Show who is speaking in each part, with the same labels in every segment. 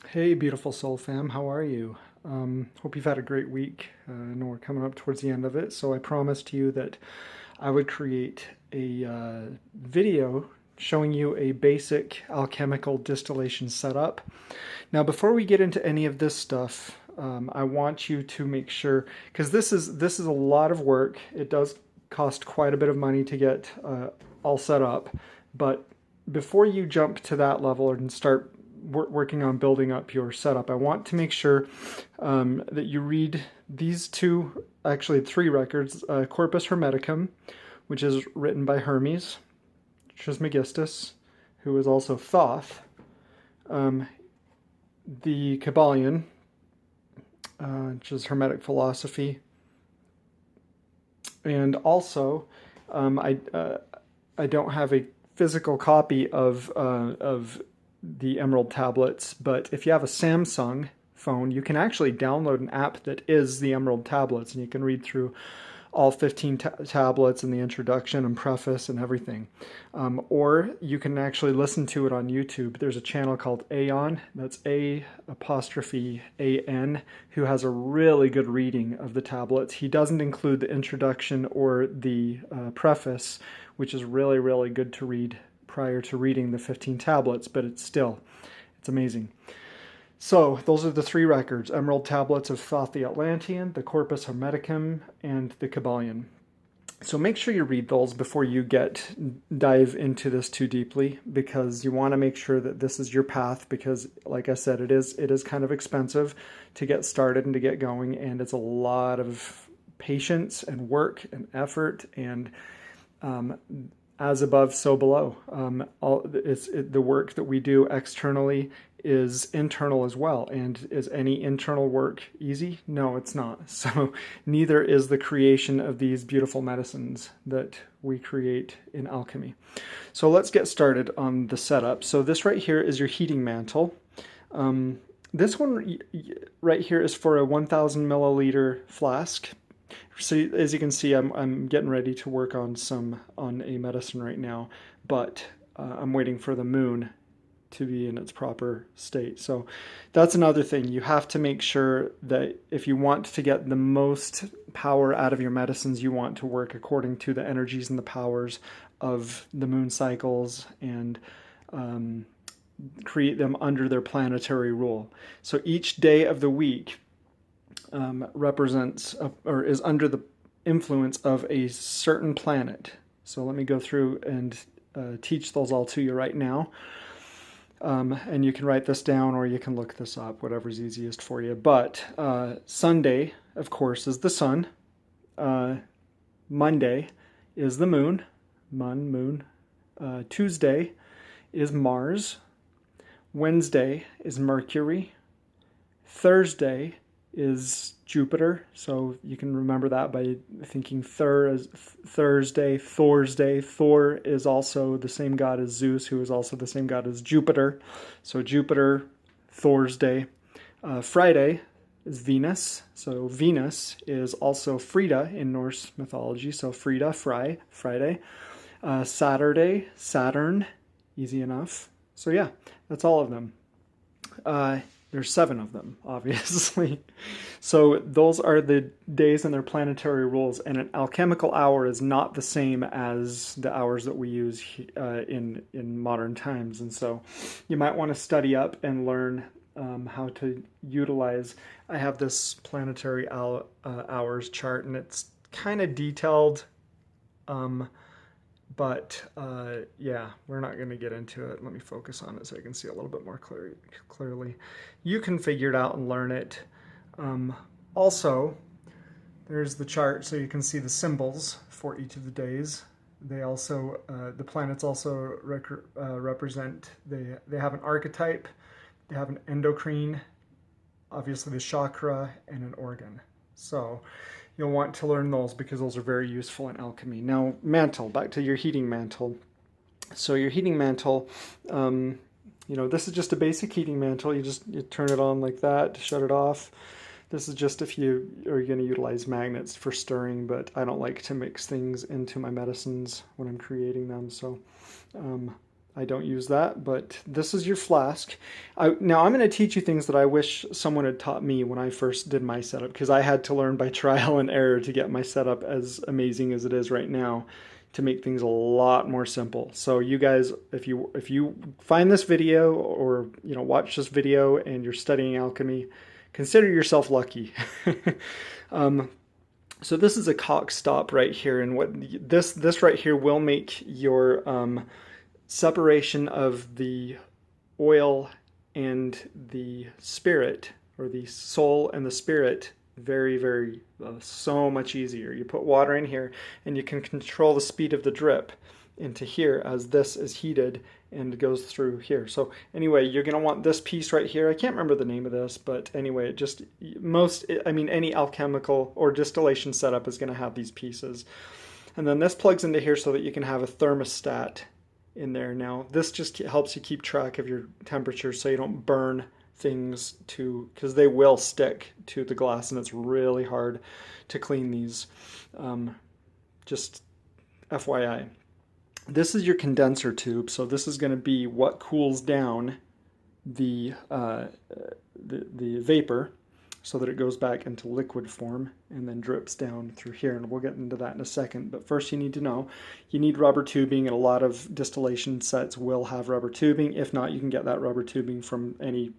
Speaker 1: Hey, beautiful soul fam, how are you? Hope you've had a great week. I know we're coming up towards the end of it, so I promised you that I would create a video showing you a basic alchemical distillation setup. Now, before we get into any of this stuff, I want you to make sure, because this is a lot of work. It does cost quite a bit of money to get all set up, but before you jump to that level and start working on building up your setup, I want to make sure that you read these two, actually three records, Corpus Hermeticum, which is written by Hermes Trismegistus, who is also Thoth, the Kabbalion, which is Hermetic philosophy, and also I don't have a physical copy of the Emerald tablets, but if you have a Samsung phone, you can actually download an app that is the Emerald tablets, and you can read through all 15 tablets and the introduction and preface and everything. Or you can actually listen to it on YouTube. There's a channel called Aeon, that's A apostrophe A-N, who has a really good reading of the tablets. He doesn't include the introduction or the preface, which is really, really good to read prior to reading the 15 tablets, but it's amazing. So those are the three records: Emerald Tablets of Thoth the Atlantean, the Corpus Hermeticum, and the Kabbalion. So make sure you read those before you dive into this too deeply, because you want to make sure that this is your path, because like I said, it is kind of expensive to get started and to get going, and it's a lot of patience and work and effort, and as above, so below. The work that we do externally is internal as well. And is any internal work easy? No, it's not. So neither is the creation of these beautiful medicines that we create in alchemy. So let's get started on the setup. So this right here is your heating mantle. This one right here is for a 1,000 milliliter flask. So as you can see, I'm getting ready to work on a medicine right now, but I'm waiting for the moon to be in its proper state. So that's another thing. You have to make sure that if you want to get the most power out of your medicines, you want to work according to the energies and the powers of the moon cycles, and create them under their planetary rule. So each day of the week represents or is under the influence of a certain planet. So let me go through and teach those all to you right now. And you can write this down or you can look this up, whatever's easiest for you. But Sunday, of course, is the sun. Monday is the moon. Moon. Tuesday is Mars. Wednesday is Mercury. Thursday is Jupiter, so you can remember that by thinking Thursday, Thorsday. Thor is also the same god as Zeus, who is also the same god as Jupiter. So Jupiter, Thorsday. Friday is Venus, so Venus is also Frida in Norse mythology, so Frida, Friday. Saturday, Saturn, easy enough. So yeah, that's all of them. There's 7 of them, obviously. So those are the days and their planetary rules, and an alchemical hour is not the same as the hours that we use in modern times. And so you might want to study up and learn how to utilize. I have this planetary hours chart, and it's kind of detailed. But yeah, we're not going to get into it. Let me focus on it so I can see a little bit more clearly. You can figure it out and learn it. Also, there's the chart so you can see the symbols for each of the days. They also, the planets also represent, they have an archetype, they have an endocrine, obviously the chakra, and an organ. So you'll want to learn those because those are very useful in alchemy. Now, mantle, back to your heating mantle. So your heating mantle, this is just a basic heating mantle. You turn it on like that to shut it off. This is just if you are going to utilize magnets for stirring, but I don't like to mix things into my medicines when I'm creating them. So I don't use that, but this is your flask. Now I'm going to teach you things that I wish someone had taught me when I first did my setup, because I had to learn by trial and error to get my setup as amazing as it is right now, to make things a lot more simple. So you guys, if you find this video, or watch this video and you're studying alchemy, consider yourself lucky. So this is a cock stop right here, and what this right here will make your separation of the oil and the spirit, or the soul and the spirit, very, very so much easier. You put water in here and you can control the speed of the drip into here as this is heated and goes through here. So anyway, you're going to want this piece right here. I can't remember the name of this, but anyway, any alchemical or distillation setup is going to have these pieces. And then this plugs into here so that you can have a thermostat in there. Now this just helps you keep track of your temperature so you don't burn things, because they will stick to the glass and it's really hard to clean these. Just FYI. This is your condenser tube, so this is going to be what cools down the vapor so that it goes back into liquid form and then drips down through here, and we'll get into that in a second. But first you need to know you need rubber tubing, and a lot of distillation sets will have rubber tubing. If not, you can get that rubber tubing from any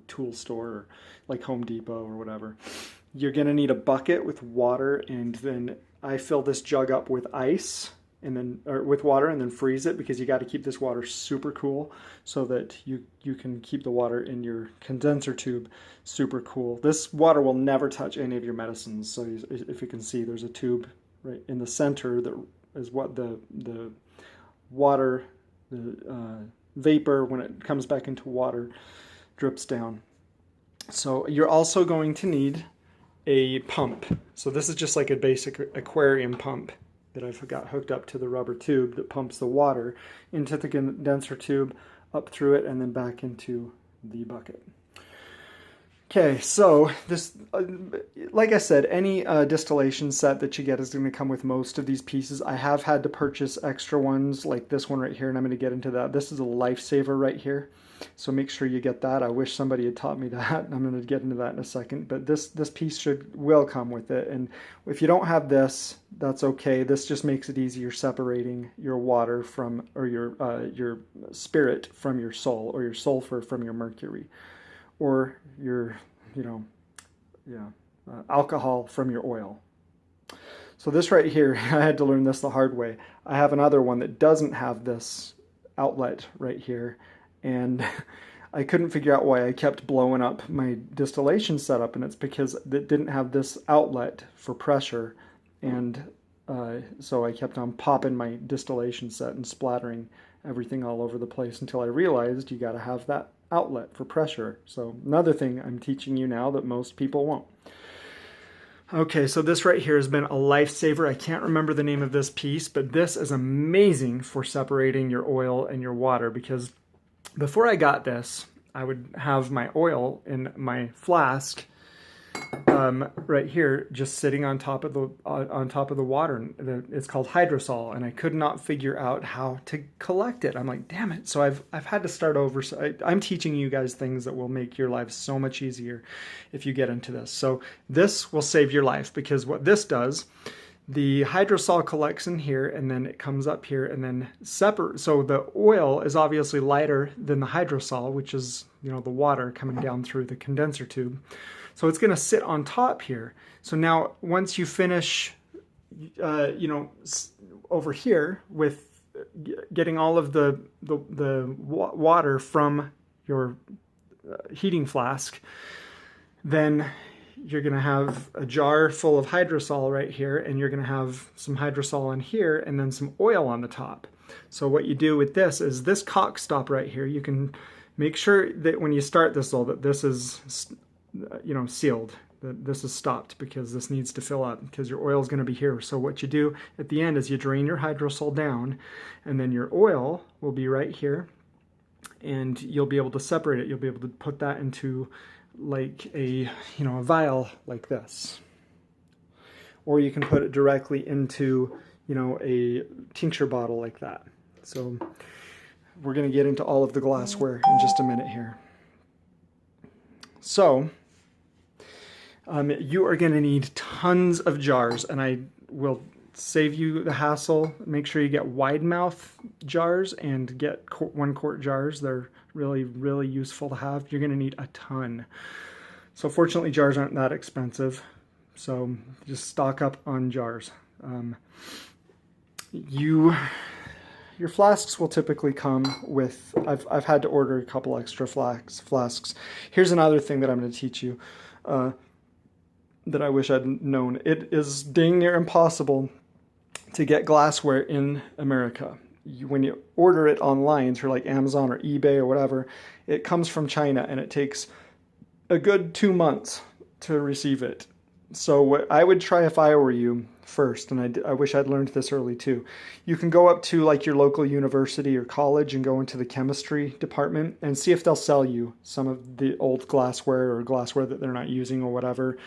Speaker 1: tool store, or like Home Depot or whatever. You're going to need a bucket with water, and then I fill this jug up with ice, with water, and then freeze it, because you got to keep this water super cool so that you can keep the water in your condenser tube super cool. This water will never touch any of your medicines. So if you can see, there's a tube right in the center that is what the water, the vapor, when it comes back into water, drips down. So you're also going to need a pump. So this is just like a basic aquarium pump that I've got hooked up to the rubber tube that pumps the water into the condenser tube, up through it, and then back into the bucket. Okay, so this, like I said, any distillation set that you get is going to come with most of these pieces. I have had to purchase extra ones like this one right here, and I'm going to get into that. This is a lifesaver right here, so make sure you get that. I wish somebody had taught me that. I'm going to get into that in a second, but this piece will come with it. And if you don't have this, that's okay. This just makes it easier separating your water from, or your spirit from your soul, or your sulfur from your mercury, or your alcohol from your oil. So this right here, I had to learn this the hard way. I have another one that doesn't have this outlet right here, and I couldn't figure out why I kept blowing up my distillation setup, and it's because it didn't have this outlet for pressure, and so I kept on popping my distillation set and splattering everything all over the place until I realized you got to have that outlet for pressure. So another thing I'm teaching you now that most people won't. Okay, so this right here has been a lifesaver. I can't remember the name of this piece, but this is amazing for separating your oil and your water, because before I got this, I would have my oil in my flask right here, just sitting on top of the water. It's called hydrosol, and I could not figure out how to collect it. I'm like, damn it! So I've had to start over. So I'm teaching you guys things that will make your life so much easier if you get into this. So this will save your life, because what this does, the hydrosol collects in here, and then it comes up here and then separate. So the oil is obviously lighter than the hydrosol, which is the water coming down through the condenser tube. So it's going to sit on top here. So now once you finish, over here with getting all of the water from your heating flask, then you're going to have a jar full of hydrosol right here, and you're going to have some hydrosol on here and then some oil on the top. So what you do with this is this cock stop right here, you can make sure that when you start this all, that this is sealed, that this is stopped, because this needs to fill up, because your oil is going to be here. So what you do at the end is you drain your hydrosol down, and then your oil will be right here, and you'll be able to separate it. You'll be able to put that into like a vial like this, or you can put it directly into a tincture bottle like that. So we're going to get into all of the glassware in just a minute here. So you are going to need tons of jars, and I will save you the hassle. Make sure you get wide mouth jars and get 1 quart jars. They're really, really useful to have. You're going to need a ton. So fortunately, jars aren't that expensive. So just stock up on jars. Your flasks will typically come with, I've had to order a couple extra flasks. Here's another thing that I'm going to teach you that I wish I'd known. It is dang near impossible to get glassware in America. When you order it online through like Amazon or eBay or whatever, it comes from China and it takes a good 2 months to receive it. So what I would try if I were you first, and I wish I'd learned this early too, you can go up to like your local university or college and go into the chemistry department and see if they'll sell you some of the old glassware or glassware that they're not using or whatever,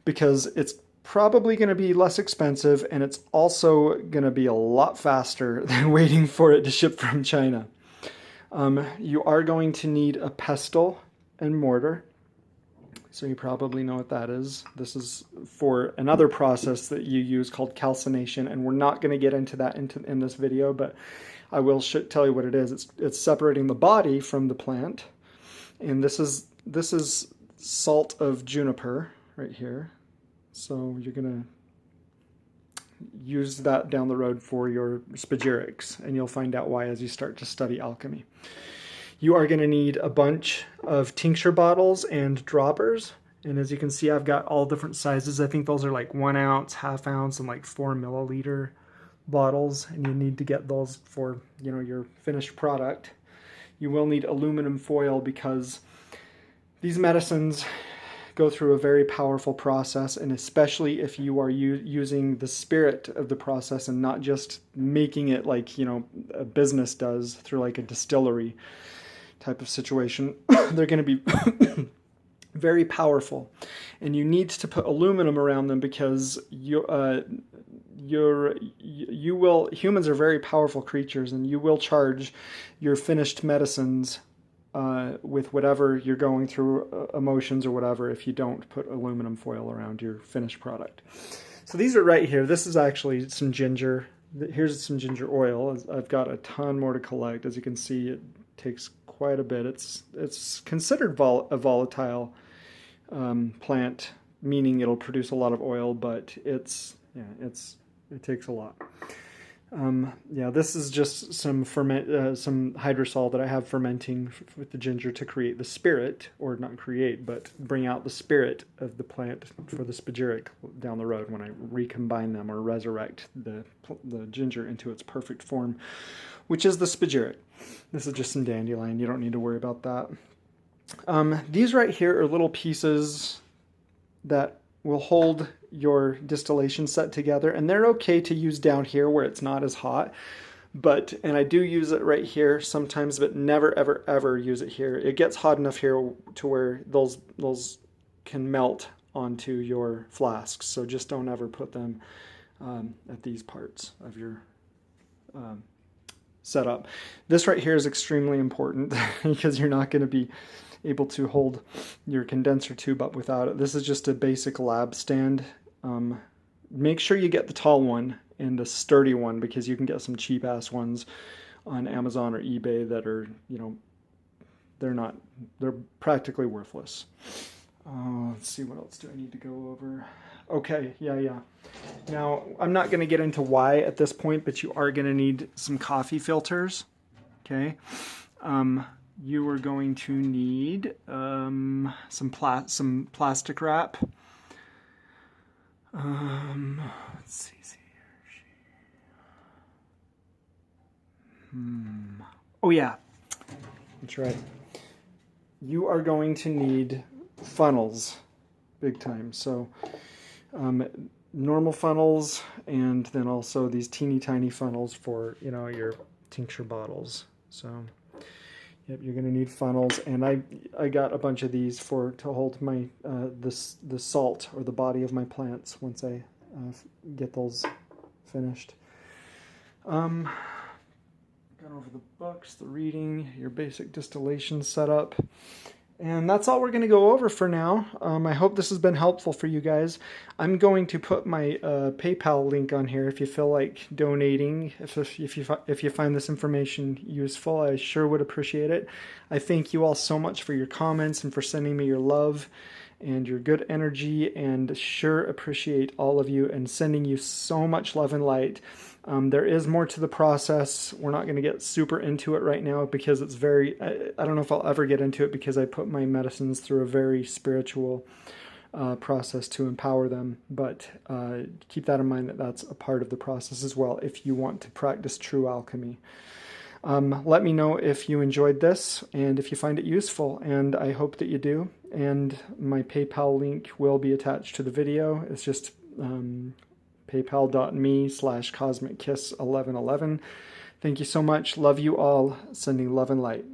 Speaker 1: because it's probably going to be less expensive and it's also going to be a lot faster than waiting for it to ship from China. You are going to need a pestle and mortar. So you probably know what that is. This is for another process that you use called calcination, and we're not going to get into that in this video, but I will tell you what it is. It's separating the body from the plant, and this is salt of juniper right here. So you're going to use that down the road for your spagyrics, and you'll find out why as you start to study alchemy. You are going to need a bunch of tincture bottles and droppers. And as you can see, I've got all different sizes. I think those are like 1 ounce, ½ ounce, and like 4 milliliter bottles. And you need to get those for, you know, your finished product. You will need aluminum foil because these medicines go through a very powerful process, and especially if you are using the spirit of the process and not just making it like, you know, a business does through like a distillery type of situation, they're going to be very powerful, and you need to put aluminum around them because humans are very powerful creatures, and you will charge your finished medicines with whatever you're going through, emotions or whatever, if you don't put aluminum foil around your finished product. So these are right here. This is actually some ginger. Here's some ginger oil. I've got a ton more to collect. As you can see, it takes quite a bit. It's considered a volatile plant, meaning it'll produce a lot of oil, but it takes a lot. This is just some hydrosol that I have fermenting with the ginger to create the spirit, or not create, but bring out the spirit of the plant for the spagyric down the road when I recombine them or resurrect the ginger into its perfect form, which is the spagyric. This is just some dandelion. You don't need to worry about that. These right here are little pieces that will hold your distillation set together, and they're okay to use down here where it's not as hot, and I do use it right here sometimes, but never ever ever use it here. It gets hot enough here to where those can melt onto your flasks, so just don't ever put them at these parts of your setup. This right here is extremely important because you're not going to be able to hold your condenser tube up without it. This is just a basic lab stand. Make sure you get the tall one and a sturdy one, because you can get some cheap ass ones on Amazon or eBay that are, you know, they're practically worthless. Let's see, what else do I need to go over? Okay, yeah. Now, I'm not going to get into why at this point, but you are going to need some coffee filters, okay? You are going to need some plastic wrap. Let's see. Oh yeah, that's right. You are going to need funnels, big time. So normal funnels, and then also these teeny tiny funnels for, you know, your tincture bottles. So yep, you're going to need funnels, and I got a bunch of these to hold my the salt or the body of my plants once I get those finished. Gone over the books, the reading, your basic distillation setup. And that's all we're going to go over for now. I hope this has been helpful for you guys. I'm going to put my PayPal link on here if you feel like donating. If you find this information useful, I sure would appreciate it. I thank you all so much for your comments and for sending me your love and your good energy, and sure appreciate all of you and sending you so much love and light. There is more to the process. We're not going to get super into it right now because it's very, I don't know if I'll ever get into it because I put my medicines through a very spiritual process to empower them. But keep that in mind, that that's a part of the process as well if you want to practice true alchemy. Let me know if you enjoyed this and if you find it useful, and I hope that you do. And my PayPal link will be attached to the video. It's just paypal.me/cosmickiss1111. Thank you so much. Love you all. Sending love and light.